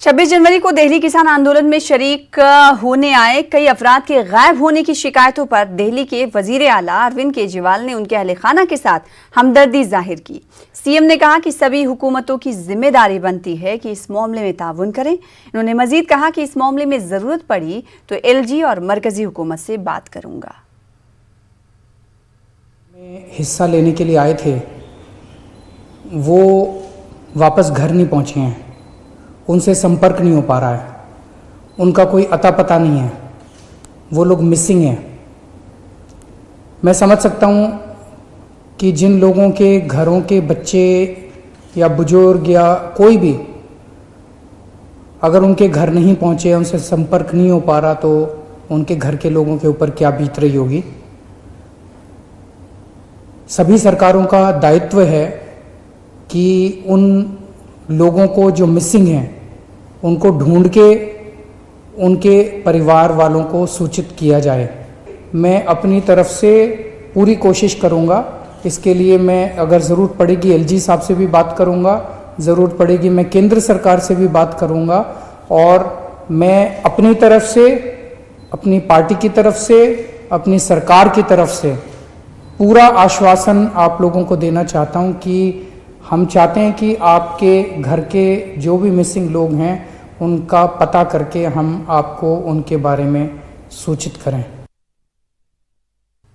26 जनवरी को दिल्ली किसान आंदोलन में शरीक होने आए कई अफराद के गायब होने की शिकायतों पर दिल्ली के वजीर आला अरविंद केजरीवाल ने उनके अहले खाना के साथ हमदर्दी जाहिर की। सीएम ने कहा कि सभी हुकूमतों की जिम्मेदारी बनती है कि इस मामले में ताउन करें। इन्होंने मजीद कहा कि इस मामले में जरूरत पड़ी तो एलजी और मरकजी हुकूमत से बात करूंगा। हिस्सा लेने के लिए आए थे वो वापस घर नहीं पहुंचे हैं, उनसे संपर्क नहीं हो पा रहा है, उनका कोई अता पता नहीं है, वो लोग मिसिंग हैं। मैं समझ सकता हूँ कि जिन लोगों के घरों के बच्चे या बुजुर्ग या कोई भी अगर उनके घर नहीं पहुँचे, उनसे संपर्क नहीं हो पा रहा, तो उनके घर के लोगों के ऊपर क्या बीत रही होगी। सभी सरकारों का दायित्व है कि उन लोगों को जो मिसिंग हैं उनको ढूंढ के उनके परिवार वालों को सूचित किया जाए। मैं अपनी तरफ से पूरी कोशिश करूंगा। इसके लिए मैं अगर ज़रूरत पड़ेगी एलजी साहब से भी बात करूंगा, ज़रूरत पड़ेगी मैं केंद्र सरकार से भी बात करूंगा, और मैं अपनी तरफ से, अपनी पार्टी की तरफ से, अपनी सरकार की तरफ से पूरा आश्वासन आप लोगों को देना चाहता हूं कि हम चाहते हैं कि आपके घर के जो भी मिसिंग लोग हैं उनका पता करके हम आपको उनके बारे में सूचित करें।